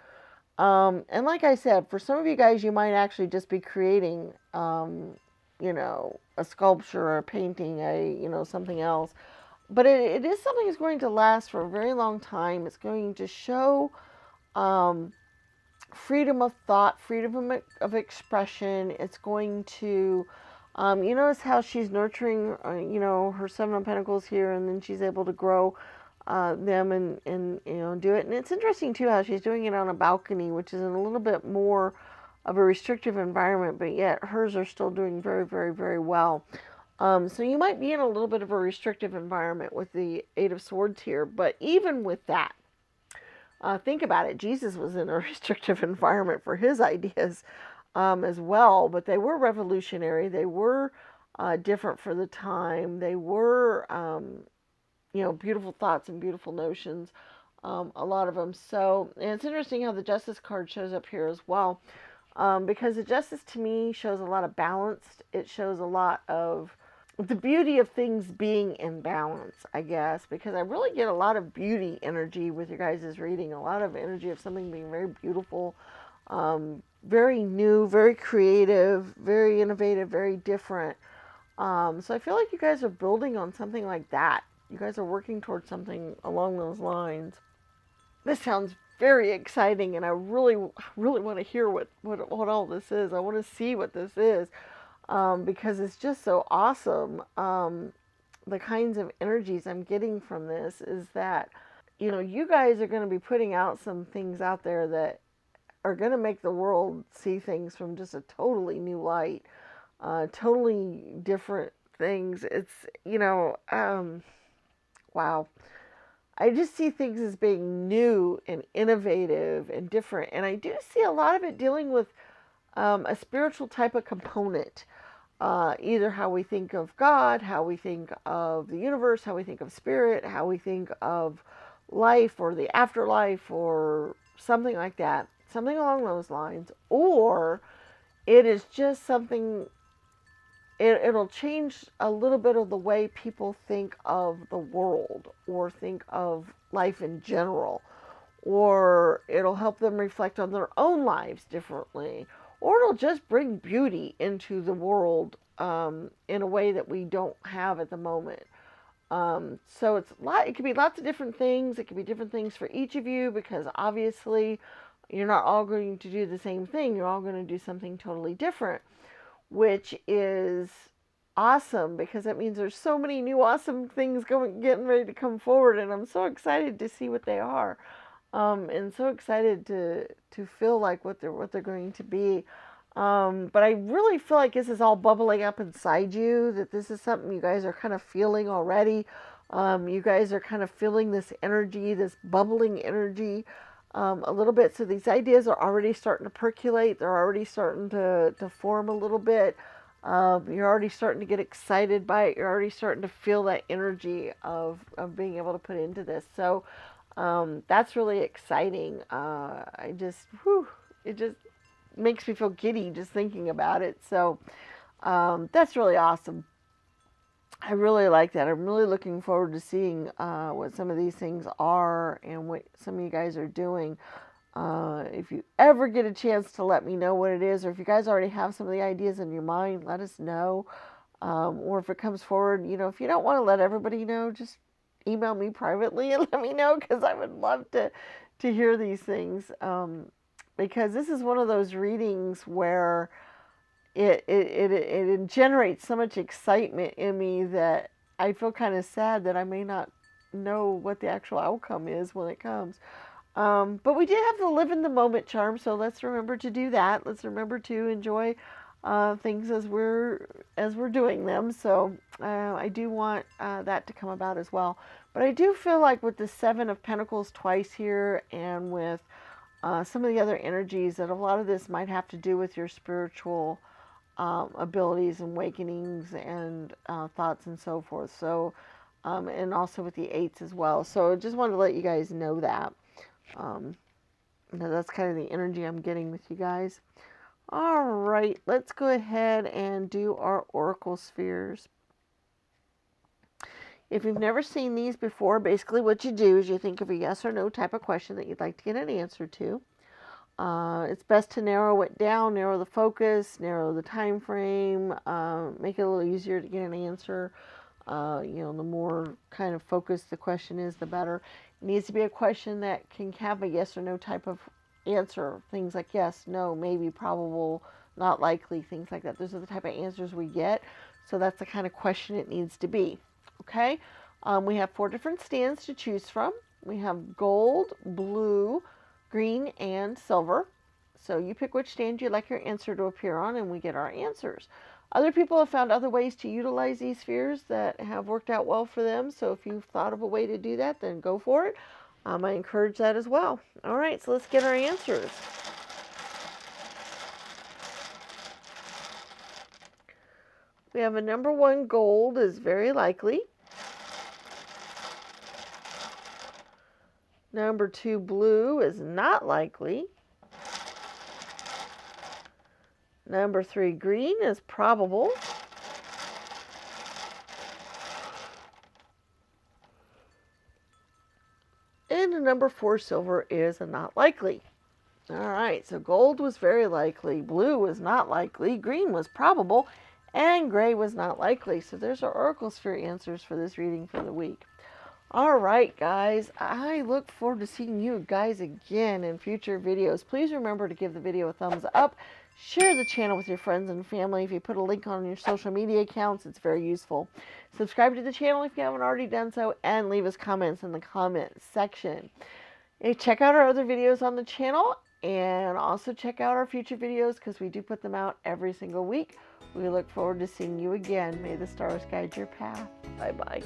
And like I said, for some of you guys, you might actually just be creating, a sculpture or a painting, something else. But it is something that's going to last for a very long time. It's going to show freedom of thought, freedom of expression. It's going to, you notice how she's nurturing, her Seven of Pentacles here, and then she's able to grow them and do it. And it's interesting too how she's doing it on a balcony, which is in a little bit more of a restrictive environment, but yet hers are still doing very, very, very well. So you might be in a little bit of a restrictive environment with the Eight of Swords here, but even with that, think about it. Jesus was in a restrictive environment for his ideas as well, but they were revolutionary. They were different for the time. They were, beautiful thoughts and beautiful notions, a lot of them. So, and it's interesting how the Justice card shows up here as well, because the Justice to me shows a lot of balance. It shows a lot of the beauty of things being in balance, I guess, because I really get a lot of beauty energy with your guys' reading, a lot of energy of something being very beautiful, very new, very creative, very innovative, very different. So I feel like you guys are building on something like that. You guys are working towards something along those lines. This sounds very exciting, and I really, really want to hear what all this is. I want to see what this is. Because it's just so awesome. The kinds of energies I'm getting from this is that, you guys are going to be putting out some things out there that are going to make the world see things from just a totally new light, totally different things. It's, wow. I just see things as being new and innovative and different. And I do see a lot of it dealing with a spiritual type of component. Either how we think of God, how we think of the universe, how we think of spirit, how we think of life or the afterlife or something like that. Something along those lines. Or it is just something, it'll change a little bit of the way people think of the world or think of life in general. Or it'll help them reflect on their own lives differently. Or it'll just bring beauty into the world in a way that we don't have at the moment. So it could be lots of different things. It could be different things for each of you, because obviously you're not all going to do the same thing. You're all going to do something totally different, which is awesome, because that means there's so many new awesome things getting ready to come forward, and I'm so excited to see what they are. And so excited to feel like what they're going to be. But I really feel like this is all bubbling up inside you, that this is something you guys are kind of feeling already. You guys are kind of feeling this energy, this bubbling energy, a little bit. So these ideas are already starting to percolate. They're already starting to form a little bit. You're already starting to get excited by it. You're already starting to feel that energy of being able to put into this. So that's really exciting. It just makes me feel giddy just thinking about it. So that's really awesome. I really like that. I'm really looking forward to seeing what some of these things are and what some of you guys are doing. If you ever get a chance to let me know what it is, or if you guys already have some of the ideas in your mind, let us know. Or if it comes forward, if you don't want to let everybody know, just email me privately and let me know, because I would love to hear these things. Because this is one of those readings where it generates so much excitement in me that I feel kind of sad that I may not know what the actual outcome is when it comes. But we did have the live in the moment charm, so let's remember to do that. Let's remember to enjoy things as we're doing them. So I do want that to come about as well. But I do feel like with the Seven of Pentacles twice here, and with some of the other energies, that a lot of this might have to do with your spiritual abilities and awakenings and thoughts and so forth. So, and also with the eights as well. So just wanted to let you guys know that. That's kind of the energy I'm getting with you guys. All right, let's go ahead and do our oracle spheres. If you've never seen these before, basically what you do is you think of a yes or no type of question that you'd like to get an answer to. It's best to narrow it down, narrow the focus, narrow the time frame, make it a little easier to get an answer. The more kind of focused the question is, the better. It needs to be a question that can have a yes or no type of answer. Things like yes, no, maybe, probable, not likely, things like that. Those are the type of answers we get. So that's the kind of question it needs to be. Okay? We have 4 different stands to choose from. We have gold, blue, green, and silver. So you pick which stand you'd like your answer to appear on, and we get our answers. Other people have found other ways to utilize these spheres that have worked out well for them. So if you've thought of a way to do that, then go for it. I encourage that as well. All right, so let's get our answers. We have a number 1, gold is very likely. Number 2, blue is not likely. Number 3, green is probable. And number 4, silver is not likely. All right, so gold was very likely, blue was not likely, green was probable, and gray was not likely. So there's our oracle sphere answers for this reading for the week. All right, guys, I look forward to seeing you guys again in future videos. Please remember to give the video a thumbs up. Share the channel with your friends and family. If you put a link on your social media accounts, it's very useful. Subscribe to the channel if you haven't already done so, and leave us comments in the comment section. Check out our other videos on the channel, and also check out our future videos because we do put them out every single week. We look forward to seeing you again. May the stars guide your path. Bye-bye.